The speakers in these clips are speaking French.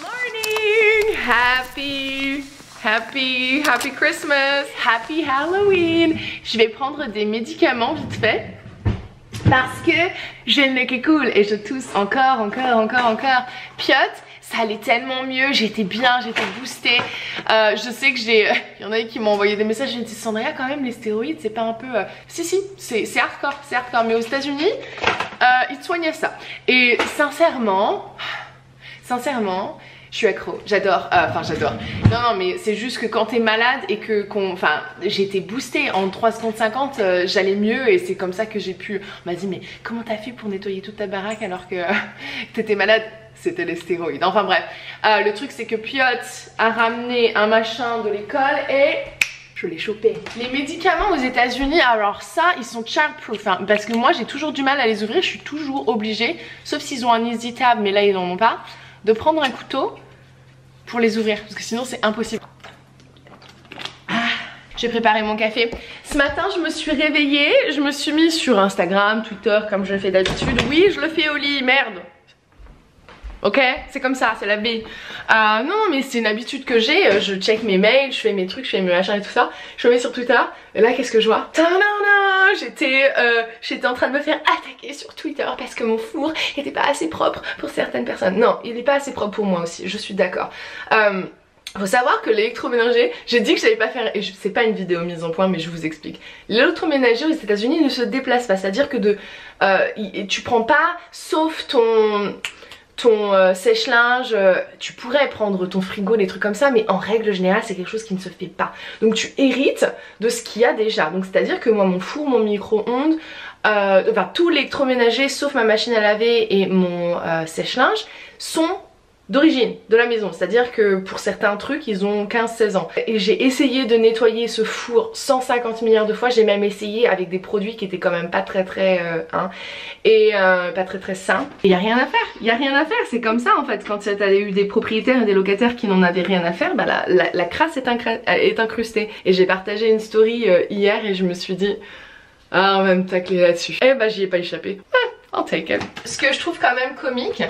Morning! Happy Christmas! Happy Halloween! Je vais prendre des médicaments vite fait parce que j'ai le nez qui coule et je tousse encore. Piot, ça allait tellement mieux, j'étais bien, j'étais boostée. Je sais que il y en a qui m'ont envoyé des messages, j'ai dit Sandria, quand même les stéroïdes c'est pas un peu... Si c'est hardcore, mais aux États-Unis ils te soignaient ça. Et sincèrement, je suis accro, j'adore, j'adore. Non mais c'est juste que quand t'es malade et que j'ai été boostée en 3 secondes 50, j'allais mieux et c'est comme ça que j'ai pu... On m'a dit mais comment t'as fait pour nettoyer toute ta baraque alors que t'étais malade? C'était les stéroïdes, enfin bref. Le truc c'est que Piot a ramené un machin de l'école et... je l'ai chopé. Les médicaments aux États-Unis, alors ça, ils sont childproof, hein, parce que moi j'ai toujours du mal à les ouvrir, je suis toujours obligée, sauf s'ils ont un easy tab, mais là ils n'en ont pas, de prendre un couteau pour les ouvrir, parce que sinon c'est impossible. J'ai préparé mon café. Ce matin, je me suis réveillée, je me suis mise sur Instagram, Twitter, comme je le fais d'habitude. Oui, je le fais au lit, merde. Ok, c'est comme ça, c'est la vie. Non mais c'est une habitude que j'ai, je check mes mails, je fais mes trucs, je fais mes machins et tout ça. Je me mets sur Twitter, et là qu'est-ce que je vois? J'étais en train de me faire attaquer sur Twitter parce que mon four était pas assez propre pour certaines personnes. Non, il est pas assez propre pour moi aussi, je suis d'accord. Faut savoir que l'électroménager, j'ai dit que j'allais pas faire, et c'est pas une vidéo mise en point mais je vous explique. L'électroménager aux États-Unis ne se déplace pas, c'est-à-dire que tu prends pas, sauf ton sèche-linge, tu pourrais prendre ton frigo, des trucs comme ça, mais en règle générale c'est quelque chose qui ne se fait pas. Donc tu hérites de ce qu'il y a déjà. Donc c'est à dire que moi mon four, mon micro-ondes, tout l'électroménager sauf ma machine à laver et mon sèche-linge sont d'origine, de la maison, c'est à dire que pour certains trucs ils ont 15-16 ans et j'ai essayé de nettoyer ce four 150 milliards de fois, j'ai même essayé avec des produits qui étaient quand même pas très pas très sains et y a rien à faire, c'est comme ça en fait. Quand t'as eu des propriétaires et des locataires qui n'en avaient rien à faire, bah la crasse est incrustée. Et j'ai partagé une story hier et je me suis dit ah on va me tacler là-dessus, et bah j'y ai pas échappé. I'll take it. Ce que je trouve quand même comique,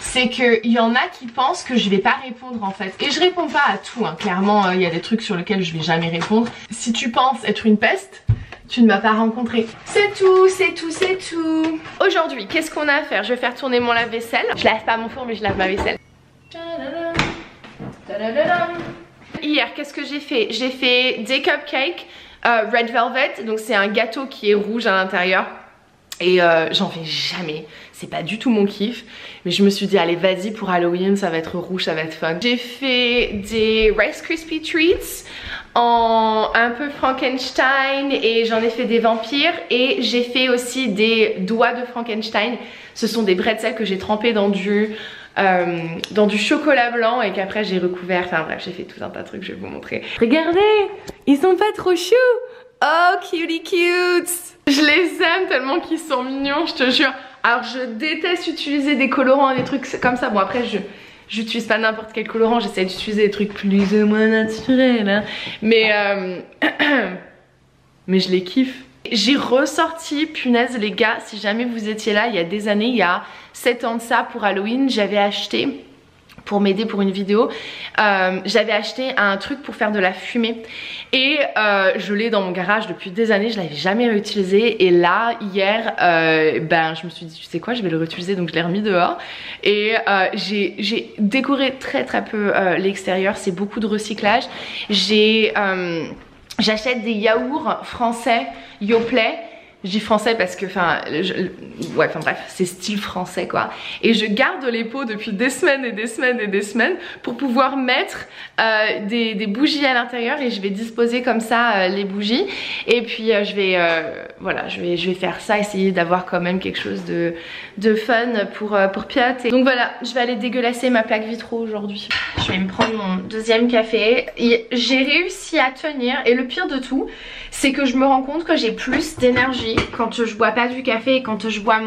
c'est qu'il y en a qui pensent que je vais pas répondre en fait. Et je réponds pas à tout, hein. Clairement il y a des trucs sur lesquels je vais jamais répondre. Si tu penses être une peste, tu ne m'as pas rencontré. C'est tout. Aujourd'hui, qu'est-ce qu'on a à faire? Je vais faire tourner mon lave-vaisselle. Je lave pas mon four mais je lave ma vaisselle. Hier, qu'est-ce que j'ai fait? J'ai fait des cupcakes Red Velvet, donc c'est un gâteau qui est rouge à l'intérieur. Et j'en fais jamais, c'est pas du tout mon kiff. Mais je me suis dit allez vas-y pour Halloween, ça va être rouge, ça va être fun. J'ai fait des Rice Krispies Treats en un peu Frankenstein et j'en ai fait des vampires. Et j'ai fait aussi des doigts de Frankenstein. Ce sont des bretzels que j'ai trempés dans du chocolat blanc et qu'après j'ai recouvert. Enfin bref, j'ai fait tout un tas de trucs, je vais vous montrer. Regardez, ils sont pas trop choux. Oh cutie cutes. Je les aime tellement qu'ils sont mignons, je te jure. Alors je déteste utiliser des colorants et des trucs comme ça. Bon après j'utilise pas n'importe quel colorant, j'essaie d'utiliser des trucs plus ou moins naturels hein. Mais je les kiffe. J'ai ressorti, punaise les gars, si jamais vous étiez là il y a des années, il y a 7 ans de ça pour Halloween, j'avais acheté... pour m'aider pour une vidéo, j'avais acheté un truc pour faire de la fumée et je l'ai dans mon garage depuis des années, je l'avais jamais réutilisé et là hier je me suis dit tu sais quoi, je vais le réutiliser, donc je l'ai remis dehors et j'ai décoré très peu l'extérieur, c'est beaucoup de recyclage. J'achète des yaourts français Yoplait. Je dis français parce que bref, c'est style français quoi. Et je garde les pots depuis des semaines pour pouvoir mettre des bougies à l'intérieur et je vais disposer comme ça les bougies. Et puis je vais faire ça, essayer d'avoir quand même quelque chose de fun pour Piot. Et donc voilà, je vais aller dégueulasser ma plaque vitro aujourd'hui. Je vais me prendre mon deuxième café. J'ai réussi à tenir et le pire de tout, c'est que je me rends compte que j'ai plus d'énergie quand je bois pas du café et quand je bois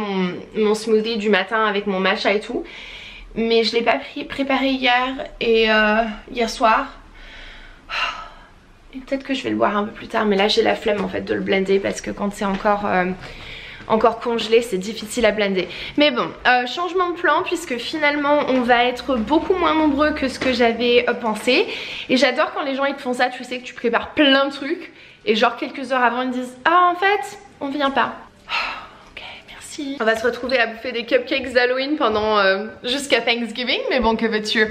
mon smoothie du matin avec mon matcha et tout. Mais je l'ai pas préparé hier et hier soir. Et peut-être que je vais le boire un peu plus tard, mais là j'ai la flemme en fait de le blender parce que quand c'est encore encore congelé, c'est difficile à blender. Mais bon, changement de plan puisque finalement on va être beaucoup moins nombreux que ce que j'avais pensé. Et j'adore quand les gens ils te font ça, tu sais que tu prépares plein de trucs et genre quelques heures avant ils disent ah en fait on vient pas. Ok, merci. On va se retrouver à bouffer des cupcakes d'Halloween pendant jusqu'à Thanksgiving, mais bon que veux-tu.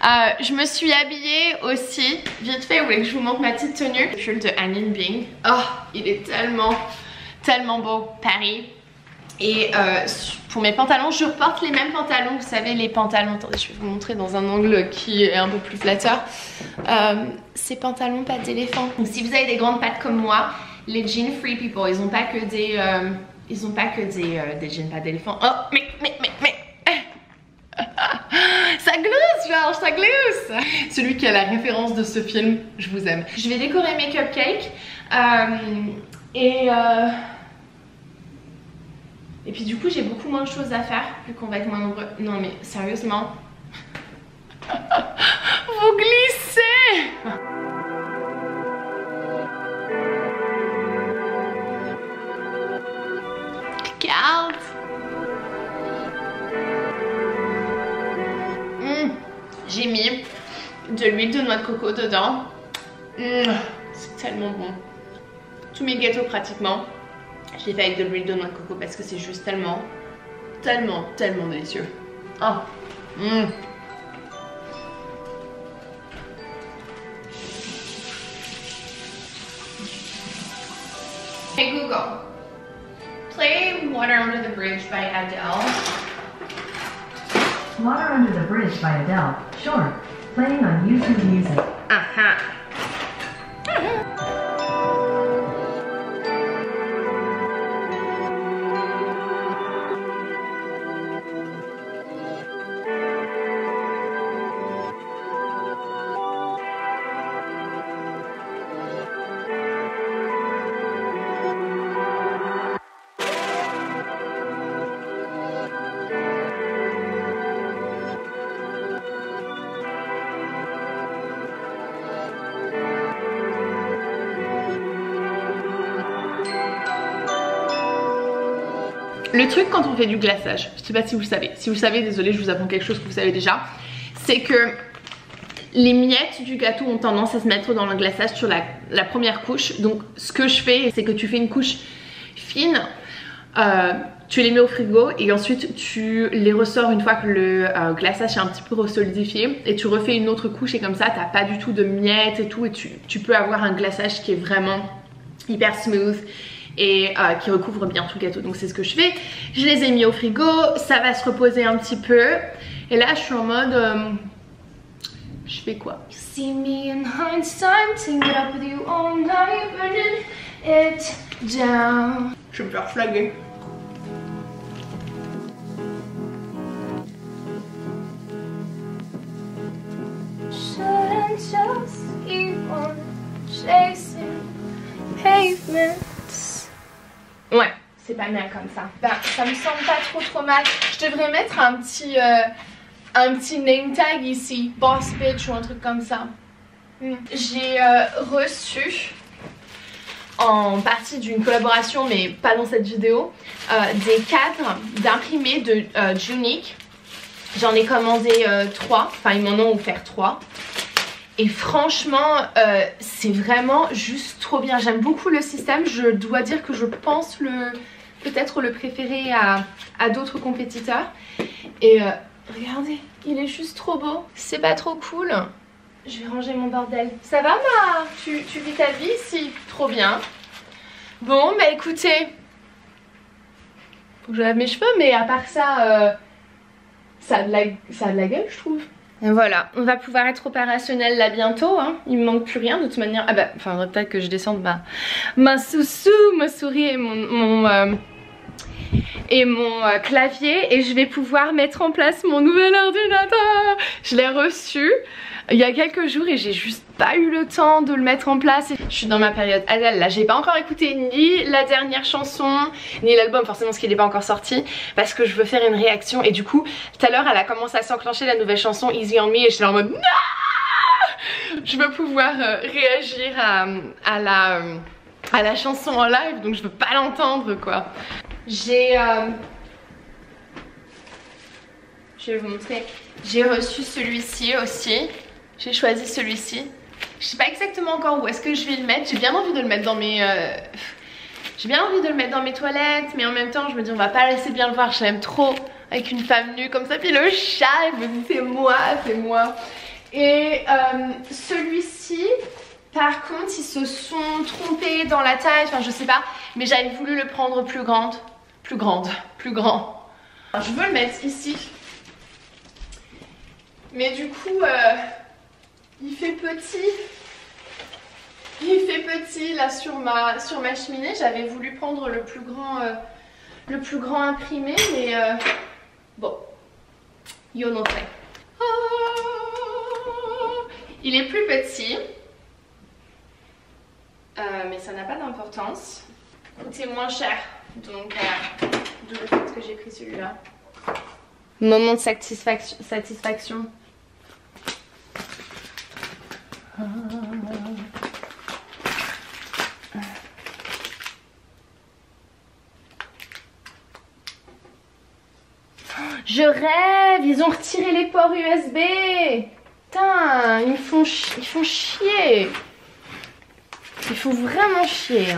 Je me suis habillée aussi, vite fait, vous voulez que je vous montre ma petite tenue. Le pull de Anine Bing. Oh, il est tellement beau, Paris. Et pour mes pantalons, je porte les mêmes pantalons, vous savez les pantalons, attendez je vais vous montrer dans un angle qui est un peu plus flatteur. Ces pantalons pattes d'éléphant. Donc si vous avez des grandes pattes comme moi, les jeans Free People, ils ont pas que des jeans pattes d'éléphant. Oh mais ça glisse Georges, ça glisse. Celui qui a la référence de ce film, je vous aime. Je vais décorer mes cupcakes et puis du coup j'ai beaucoup moins de choses à faire vu qu'on va être moins nombreux. Non mais sérieusement, vous glissez. Regarde. J'ai mis de l'huile de noix de coco dedans. C'est tellement bon. Tous mes gâteaux pratiquement, je les fais avec de l'huile de noix de coco parce que c'est juste tellement délicieux. Oh. Hey Google, play Water Under the Bridge by Adele. Water Under the Bridge by Adele. Sure. Playing on YouTube Music. Le truc quand on fait du glaçage, je sais pas si vous le savez, si vous le savez, désolé je vous apprends quelque chose que vous savez déjà, c'est que les miettes du gâteau ont tendance à se mettre dans le glaçage sur la première couche. Donc ce que je fais, c'est que tu fais une couche fine, tu les mets au frigo et ensuite tu les ressors une fois que le glaçage est un petit peu resolidifié et tu refais une autre couche et comme ça t'as pas du tout de miettes et tout et tu peux avoir un glaçage qui est vraiment hyper smooth et qui recouvre bien tout le gâteau. Donc c'est ce que je fais. Je les ai mis au frigo, ça va se reposer un petit peu et là je suis en mode je fais quoi? You see me in hindsight, sing it up with you all night, burning it down. Je vais me faire flaguer. Shouldn't just keep on chasing pavements. Ouais, c'est pas mal comme ça. Ben, ça me semble pas trop mal. Je devrais mettre un petit name tag ici, Boss Bitch ou un truc comme ça. J'ai reçu en partie d'une collaboration, mais pas dans cette vidéo, des cadres d'imprimés de Junique. J'en ai commandé 3, enfin ils m'en ont offert 3. Et franchement, c'est vraiment juste trop bien. J'aime beaucoup le système. Je dois dire que je pense peut-être le préférer à d'autres compétiteurs. Et regardez, il est juste trop beau. C'est pas trop cool? Je vais ranger mon bordel. Ça va ma? Tu vis ta vie ici? Trop bien. Bon, bah écoutez. Faut que je lave mes cheveux, mais à part ça, ça a de la gueule, je trouve. Et voilà, on va pouvoir être opérationnel là bientôt, hein. Il me manque plus rien de toute manière. Ah bah, enfin peut-être que je descende ma souris et mon clavier et je vais pouvoir mettre en place mon nouvel ordinateur. Je l'ai reçu il y a quelques jours et j'ai juste pas eu le temps de le mettre en place. Je suis dans ma période Adele là, j'ai pas encore écouté ni la dernière chanson ni l'album, forcément ce qui n'est pas encore sorti, parce que je veux faire une réaction. Et du coup tout à l'heure elle a commencé à s'enclencher la nouvelle chanson Easy on Me et j'étais en mode non, je veux pouvoir réagir à la chanson en live, donc je veux pas l'entendre quoi. je vais vous montrer. J'ai reçu celui-ci aussi. J'ai choisi celui-ci. Je sais pas exactement encore où est-ce que je vais le mettre. J'ai bien envie de le mettre dans mes... J'ai bien envie de le mettre dans mes toilettes. Mais en même temps, je me dis on va pas laisser bien le voir. Je l'aime trop avec une femme nue comme ça. Puis le chat, il me dit c'est moi, c'est moi. Et celui-ci... Par contre, ils se sont trompés dans la taille, enfin je sais pas, mais j'avais voulu le prendre plus grand. Alors, je veux le mettre ici. Mais du coup, il fait petit. Il fait petit là sur ma cheminée. J'avais voulu prendre le plus grand imprimé, mais bon, yo no sei. Il est plus petit. Mais ça n'a pas d'importance. Coûtait moins cher, donc d'où le fait que j'ai pris celui-là. Moment de satisfaction. Je rêve, ils ont retiré les ports USB. Putain, ils font chier. Il faut vraiment chier.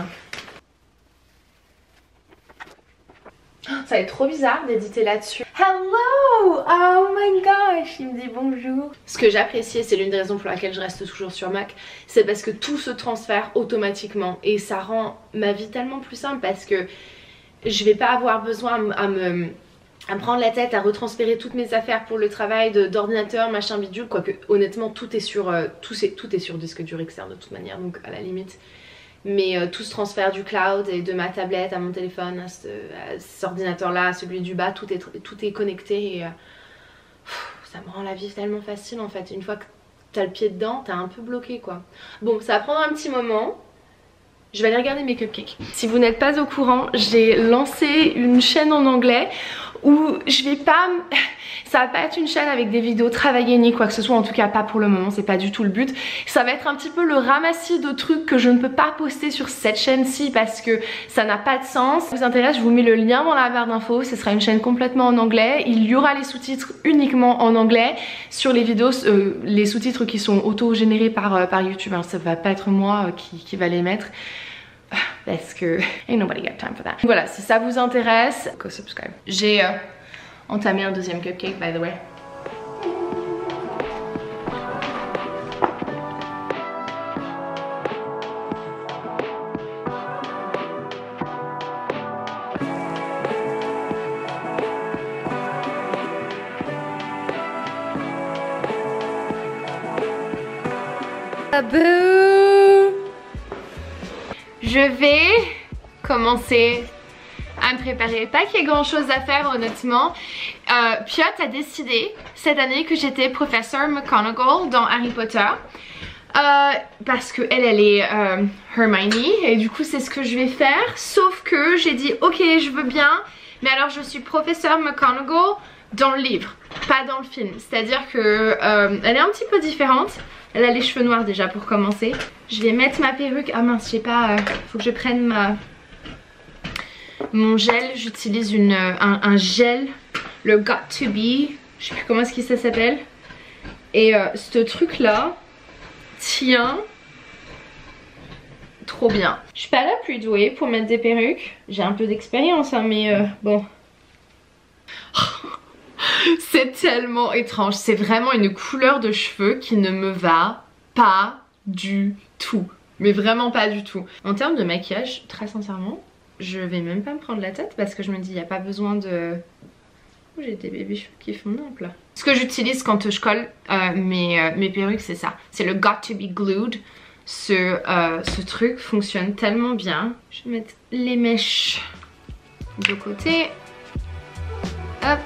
Ça va être trop bizarre d'éditer là-dessus. Hello! Oh my gosh! Il me dit bonjour. Ce que j'appréciais, c'est l'une des raisons pour laquelle je reste toujours sur Mac, c'est parce que tout se transfère automatiquement et ça rend ma vie tellement plus simple parce que je vais pas avoir besoin à me prendre la tête, à retransférer toutes mes affaires pour le travail d'ordinateur, machin bidule, quoique honnêtement tout est sur disque dur externe de toute manière, donc à la limite. Mais tout se transfère du cloud et de ma tablette à mon téléphone, à cet ordinateur là, à celui du bas, tout est connecté et ça me rend la vie tellement facile en fait. Une fois que t'as le pied dedans, t'es un peu bloqué quoi. Bon, ça va prendre un petit moment. Je vais aller regarder mes cupcakes. Si vous n'êtes pas au courant, j'ai lancé une chaîne en anglais où je vais pas... Ça va pas être une chaîne avec des vidéos travaillées ni quoi que ce soit, en tout cas pas pour le moment, c'est pas du tout le but. Ça va être un petit peu le ramassis de trucs que je ne peux pas poster sur cette chaîne-ci parce que ça n'a pas de sens. Si ça vous intéresse, je vous mets le lien dans la barre d'infos, ce sera une chaîne complètement en anglais. Il y aura les sous-titres uniquement en anglais sur les vidéos, les sous-titres qui sont auto-générés par YouTube, hein. Ça va pas être moi qui va les mettre. Parce que ain't nobody got time for that. Voilà, si ça vous intéresse, go subscribe. J'ai entamé un deuxième cupcake by the way. Bouh! Je vais commencer à me préparer. Pas qu'il y ait grand chose à faire honnêtement. Piot a décidé cette année que j'étais professeur McGonagall dans Harry Potter. Parce que elle est Hermione et du coup c'est ce que je vais faire. Sauf que j'ai dit ok je veux bien, mais alors je suis professeur McGonagall dans le livre, pas dans le film. C'est-à-dire que elle est un petit peu différente. Elle a les cheveux noirs déjà pour commencer. Je vais mettre ma perruque. Ah mince, je sais pas, faut que je prenne mon gel. J'utilise un gel, le Got To Be. Je sais plus comment est-ce que ça s'appelle. Et ce truc là tient trop bien. Je suis pas la plus douée pour mettre des perruques. J'ai un peu d'expérience hein, mais bon. C'est tellement étrange, c'est vraiment une couleur de cheveux qui ne me va pas du tout. Mais vraiment pas du tout. En termes de maquillage, très sincèrement, je vais même pas me prendre la tête parce que je me dis il n'y a pas besoin de... Oh, j'ai des bébés cheveux qui font là. Ce que j'utilise quand je colle mes perruques c'est ça. C'est le Got To Be Glued. Ce truc fonctionne tellement bien. Je vais mettre les mèches de côté. Hop.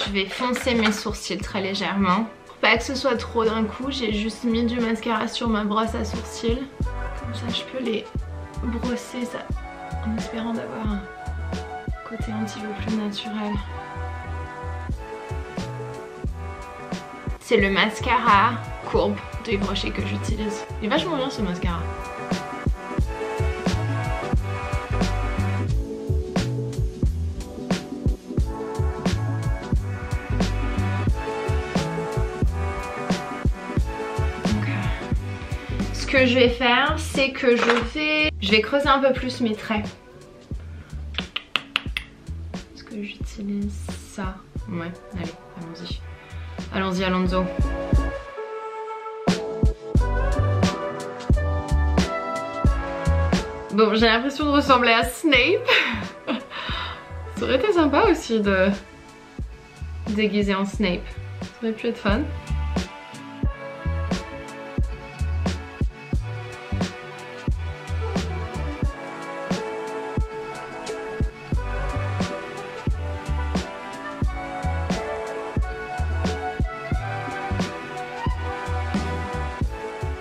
Je vais foncer mes sourcils très légèrement. Pour pas que ce soit trop d'un coup, j'ai juste mis du mascara sur ma brosse à sourcils. Comme ça je peux les brosser ça en espérant d'avoir un côté un petit peu plus naturel. C'est le mascara courbe de Yves Rocher que j'utilise. Il est vachement bien ce mascara. Ce que je vais faire, c'est que je vais creuser un peu plus mes traits. Est-ce que j'utilise ça? Ouais, allez, allons-y. Allons-y, Alonso. Bon, j'ai l'impression de ressembler à Snape. Ça aurait été sympa aussi de déguiser en Snape. Ça aurait pu être fun.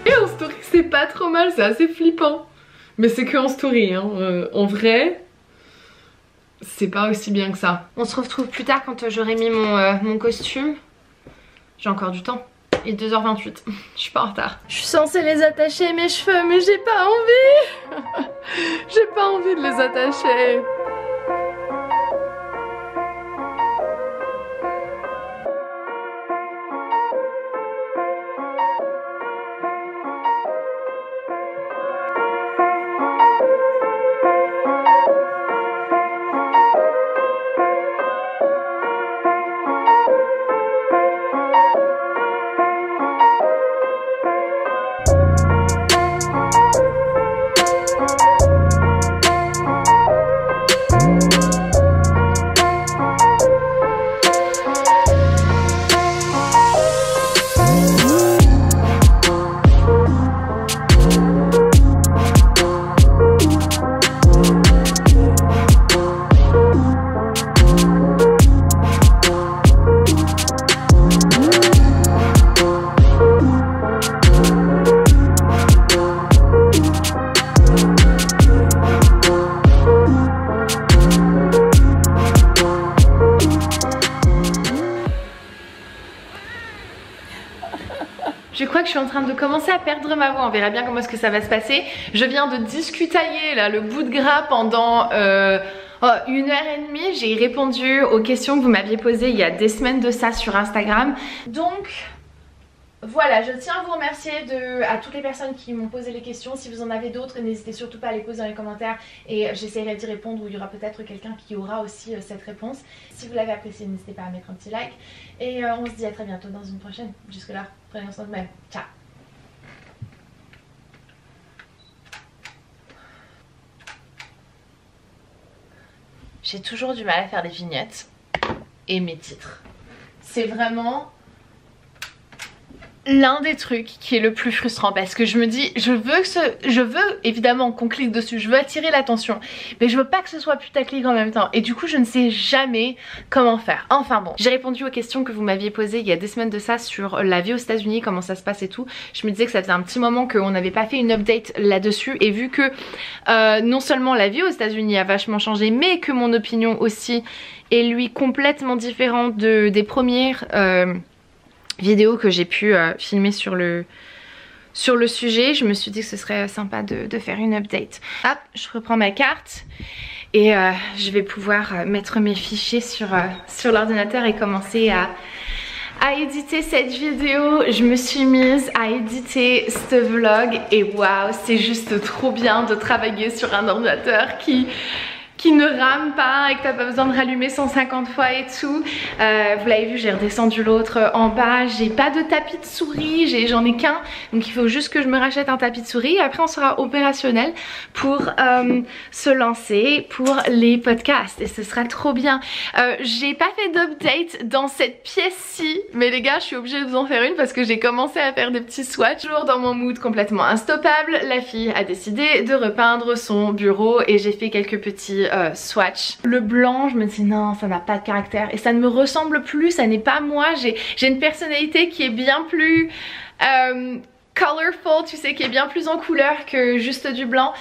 Et en story, c'est pas trop mal, c'est assez flippant. Mais c'est que en story, hein. En vrai, c'est pas aussi bien que ça. On se retrouve plus tard quand j'aurai mis mon costume. J'ai encore du temps. Il est 2h28. Je suis pas en retard. Je suis censée les attacher mes cheveux, mais j'ai pas envie. J'ai pas envie de les attacher. Je crois que je suis en train de commencer à perdre ma voix, on verra bien comment est-ce que ça va se passer. Je viens de discutailler là le bout de gras pendant 1h30. J'ai répondu aux questions que vous m'aviez posées il y a des semaines de ça sur Instagram. Donc voilà, je tiens à vous remercier à toutes les personnes qui m'ont posé les questions. Si vous en avez d'autres, n'hésitez surtout pas à les poser dans les commentaires et j'essaierai d'y répondre, ou il y aura peut-être quelqu'un qui aura aussi cette réponse. Si vous l'avez apprécié, n'hésitez pas à mettre un petit like et on se dit à très bientôt dans une prochaine. Jusque là, prenez soin de vous-même. Ciao. J'ai toujours du mal à faire des vignettes et mes titres. C'est vraiment l'un des trucs qui est le plus frustrant, parce que je me dis je veux évidemment qu'on clique dessus, je veux attirer l'attention, mais je veux pas que ce soit putaclic en même temps, et du coup je ne sais jamais comment faire. Enfin bon, j'ai répondu aux questions que vous m'aviez posées il y a des semaines de ça sur la vie aux États-Unis, comment ça se passe et tout. Je me disais que ça faisait un petit moment qu'on n'avait pas fait une update là-dessus, et vu que non seulement la vie aux États-Unis a vachement changé, mais que mon opinion aussi est lui complètement différente des premières vidéo que j'ai pu filmer sur le sujet, je me suis dit que ce serait sympa de faire une update. Hop, je reprends ma carte et je vais pouvoir mettre mes fichiers sur l'ordinateur et commencer à éditer cette vidéo. Je me suis mise à éditer ce vlog et waouh, c'est juste trop bien de travailler sur un ordinateur qui ne rame pas et que t'as pas besoin de rallumer 150 fois et tout. Vous l'avez vu, j'ai redescendu l'autre en bas. J'ai pas de tapis de souris, j'en ai qu'un, donc il faut juste que je me rachète un tapis de souris et après on sera opérationnel pour se lancer pour les podcasts et ce sera trop bien. J'ai pas fait d'update dans cette pièce-ci, mais les gars, je suis obligée de vous en faire une parce que j'ai commencé à faire des petits swatchs. Toujours dans mon mood complètement instoppable, la fille a décidé de repeindre son bureau et j'ai fait quelques petits swatch. Le blanc, je me dis non, ça n'a pas de caractère et ça ne me ressemble plus, ça n'est pas moi. J'ai une personnalité qui est bien plus colorful, tu sais, qui est bien plus en couleur que juste du blanc.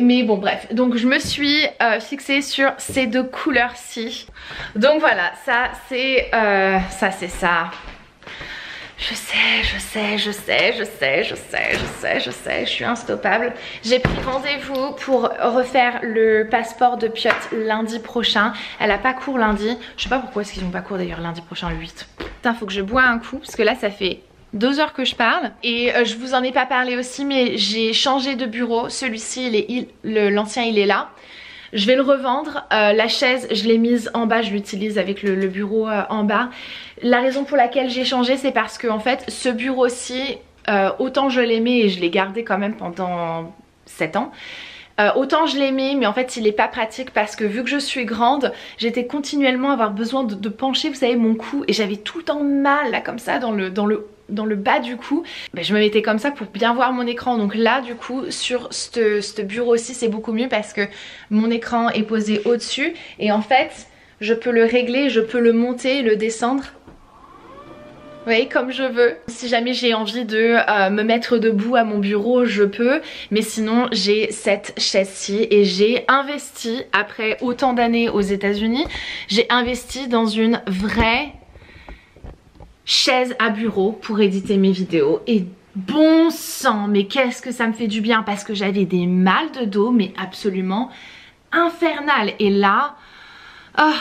Mais bon bref, donc je me suis fixée sur ces deux couleurs-ci. Donc voilà, ça c'est ça. Je sais, je suis instoppable. J'ai pris rendez-vous pour refaire le passeport de Piot lundi prochain. Elle a pas cours lundi. Je sais pas pourquoi est-ce qu'ils ont pas cours d'ailleurs lundi prochain le 8. Putain, faut que je bois un coup parce que là ça fait 2 heures que je parle. Et je vous en ai pas parlé aussi, mais j'ai changé de bureau. Celui-ci, l'ancien il est là. Je vais le revendre, la chaise je l'ai mise en bas, je l'utilise avec le bureau en bas. La raison pour laquelle j'ai changé, c'est parce que en fait ce bureau-ci, autant je l'aimais et je l'ai gardé quand même pendant 7 ans. Autant je l'aimais, mais en fait il est pas pratique parce que vu que je suis grande, j'étais continuellement à avoir besoin de pencher, vous savez, mon cou, et j'avais tout le temps mal là comme ça dans le bas du cou. Ben, je me mettais comme ça pour bien voir mon écran. Donc là du coup sur ce bureau-ci c'est beaucoup mieux parce que mon écran est posé au-dessus et en fait je peux le régler, je peux le monter, le descendre. Vous voyez, comme je veux. Si jamais j'ai envie de me mettre debout à mon bureau, je peux. Mais sinon, j'ai cette chaise-ci et j'ai investi, après autant d'années aux États-Unis, j'ai investi dans une vraie chaise à bureau pour éditer mes vidéos. Et bon sang, mais qu'est-ce que ça me fait du bien parce que j'avais des mal de dos, mais absolument infernal. Et là, oh,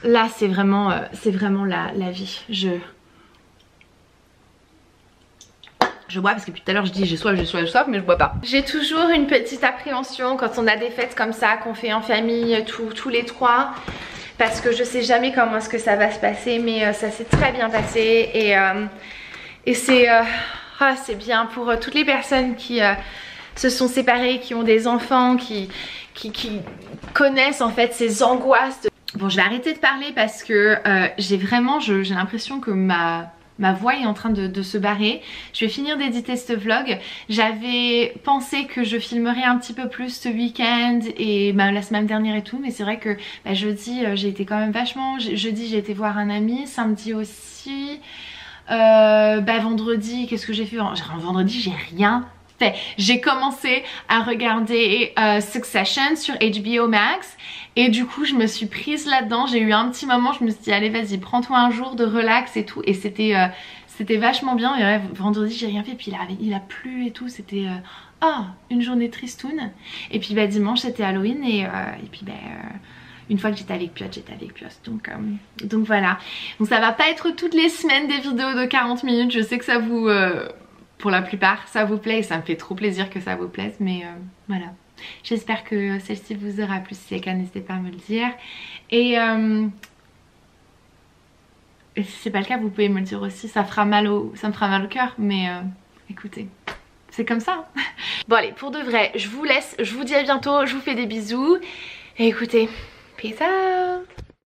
là c'est vraiment la vie. Je bois parce que depuis tout à l'heure je dis j'ai soif, mais je bois pas. J'ai toujours une petite appréhension quand on a des fêtes comme ça qu'on fait en famille tous les trois. Parce que je sais jamais comment est-ce que ça va se passer, mais ça s'est très bien passé. Et c'est bien pour toutes les personnes qui se sont séparées, qui ont des enfants, qui connaissent en fait ces angoisses. Bon, je vais arrêter de parler parce que j'ai l'impression que ma voix est en train de se barrer. Je vais finir d'éditer ce vlog. J'avais pensé que je filmerais un petit peu plus ce week-end et la semaine dernière et tout. Mais c'est vrai que jeudi j'ai été quand même vachement... Jeudi j'ai été voir un ami. Samedi aussi. Vendredi, qu'est-ce que j'ai fait? Vendredi j'ai rien fait. J'ai commencé à regarder Succession sur HBO Max. Et du coup je me suis prise là-dedans, j'ai eu un petit moment, je me suis dit allez vas-y prends-toi un jour de relax et tout. Et c'était vachement bien. Et ouais, vendredi j'ai rien fait, puis il a plu et tout, c'était une journée tristoune. Et puis dimanche c'était Halloween et puis une fois que j'étais avec Piot, donc voilà. Donc ça va pas être toutes les semaines des vidéos de 40 minutes, je sais que ça vous... pour la plupart ça vous plaît et ça me fait trop plaisir que ça vous plaise, mais voilà. J'espère que celle-ci vous aura plu. Si c'est le cas, n'hésitez pas à me le dire. Et si c'est pas le cas, vous pouvez me le dire aussi. Ça me fera mal au cœur, mais écoutez, c'est comme ça. Bon allez, pour de vrai, je vous laisse. Je vous dis à bientôt. Je vous fais des bisous. Et écoutez, peace out.